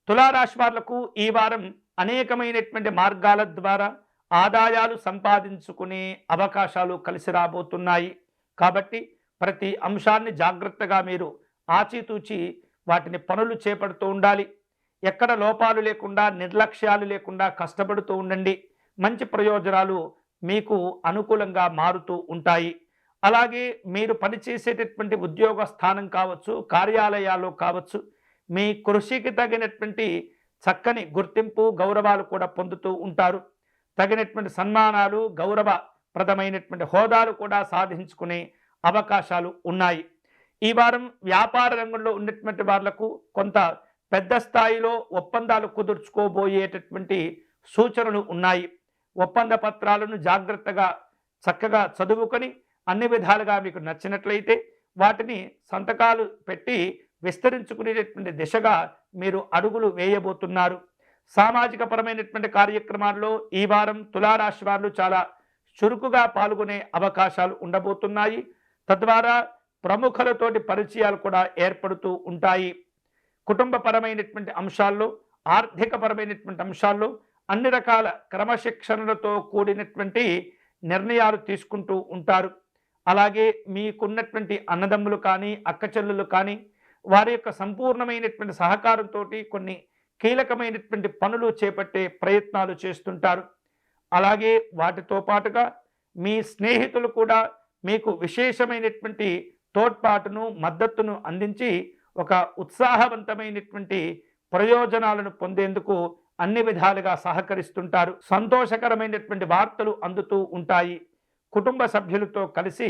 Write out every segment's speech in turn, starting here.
తులారాశి వాళ్లకు ఈ వారం అనేకమైనటువంటి మార్గాల ద్వారా ఆదాయాలు సంపాదించుకునే అవకాశాలు కలిసి రాబోతున్నాయి. కాబట్టి ప్రతి అంశాన్ని జాగ్రత్తగా మీరు ఆచితూచి వాటిని పనులు చేపడుతూ ఉండాలి. ఎక్కడ లోపాలు లేకుండా, నిర్లక్ష్యాలు లేకుండా కష్టపడుతూ ఉండండి. మంచి ప్రయోజనాలు మీకు అనుకూలంగా మారుతూ ఉంటాయి. అలాగే మీరు పనిచేసేటటువంటి ఉద్యోగ స్థానం కావచ్చు, కార్యాలయాలు కావచ్చు, మీ కృషికి తగినటువంటి చక్కని గుర్తింపు, గౌరవాలు కూడా పొందుతూ ఉంటారు. తగినటువంటి సన్మానాలు, గౌరవప్రదమైనటువంటి హోదాలు కూడా సాధించుకునే అవకాశాలు ఉన్నాయి. ఈ వారం వ్యాపార రంగంలో ఉన్నటువంటి వాళ్లకు కొంత పెద్ద స్థాయిలో ఒప్పందాలు కుదుర్చుకోబోయేటటువంటి సూచనలు ఉన్నాయి. ఒప్పంద పత్రాలను జాగ్రత్తగా చక్కగా చదువుకొని అన్ని విధాలుగా మీకు నచ్చినట్లయితే వాటిని సంతకాలు పెట్టి విస్తరించుకునేటటువంటి దిశగా మీరు అడుగులు వేయబోతున్నారు. సామాజిక పరమైనటువంటి కార్యక్రమాల్లో ఈ వారం తులారాశి వారు చాలా చురుకుగా పాల్గొనే అవకాశాలు ఉండబోతున్నాయి. తద్వారా ప్రముఖులతోటి పరిచయాలు కూడా ఏర్పడుతూ ఉంటాయి. కుటుంబపరమైనటువంటి అంశాల్లో, ఆర్థికపరమైనటువంటి అంశాల్లో అన్ని రకాల క్రమశిక్షణలతో కూడినటువంటి నిర్ణయాలు తీసుకుంటూ ఉంటారు. అలాగే మీకున్నటువంటి అన్నదమ్ములు కానీ, అక్కచెల్లులు కానీ వారి యొక్క సంపూర్ణమైనటువంటి సహకారంతో కొన్ని కీలకమైనటువంటి పనులు చేపట్టే ప్రయత్నాలు చేస్తుంటారు. అలాగే వాటితో పాటుగా మీ స్నేహితులు కూడా మీకు విశేషమైనటువంటి తోడ్పాటును, మద్దతును అందించి ఒక ఉత్సాహవంతమైనటువంటి ప్రయోజనాలను పొందేందుకు అన్ని విధాలుగా సహకరిస్తుంటారు. సంతోషకరమైనటువంటి వార్తలు అందుతూ ఉంటాయి. కుటుంబ సభ్యులతో కలిసి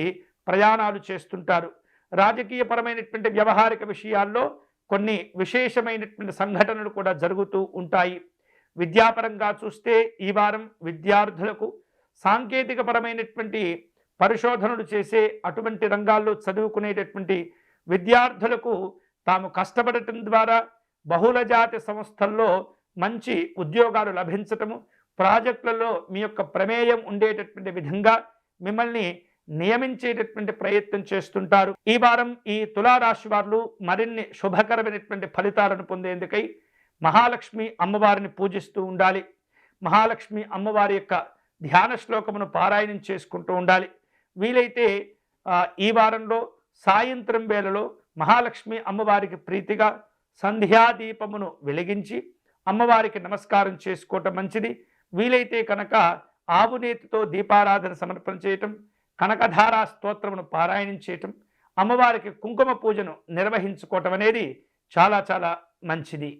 ప్రయాణాలు చేస్తుంటారు. రాజకీయపరమైనటువంటి వ్యవహారిక విషయాల్లో కొన్ని విశేషమైనటువంటి సంఘటనలు కూడా జరుగుతూ ఉంటాయి. విద్యాపరంగా చూస్తే ఈ వారం విద్యార్థులకు సాంకేతికపరమైనటువంటి పరిశోధనలు చేసే అటువంటి రంగాల్లో చదువుకునేటటువంటి విద్యార్థులకు తాము కష్టపడటం ద్వారా బహుళజాతి సంస్థల్లో మంచి ఉద్యోగాలు లభించటము, ప్రాజెక్టులలో మీ యొక్క ప్రమేయం ఉండేటటువంటి విధంగా మిమ్మల్ని నియమించేటటువంటి ప్రయత్నం చేస్తుంటారు. ఈ వారం ఈ తులారాశి వారు మరిన్ని శుభకరమైనటువంటి ఫలితాలను పొందేందుకై మహాలక్ష్మి అమ్మవారిని పూజిస్తూ ఉండాలి. మహాలక్ష్మి అమ్మవారి యొక్క ధ్యాన శ్లోకమును పారాయణం చేసుకుంటూ ఉండాలి. వీలైతే ఈ వారంలో సాయంత్రం వేళలో మహాలక్ష్మి అమ్మవారికి ప్రీతిగా సంధ్యాదీపమును వెలిగించి అమ్మవారికి నమస్కారం చేసుకోవటం మంచిది. వీలైతే కనుక ఆవునేతితో దీపారాధన సమర్పణ చేయటం, కనకధారా స్తోత్రమును పారాయణం చేయటం, అమ్మవారికి కుంకుమ పూజను నిర్వహించుకోవటం అనేది చాలా చాలా మంచిది.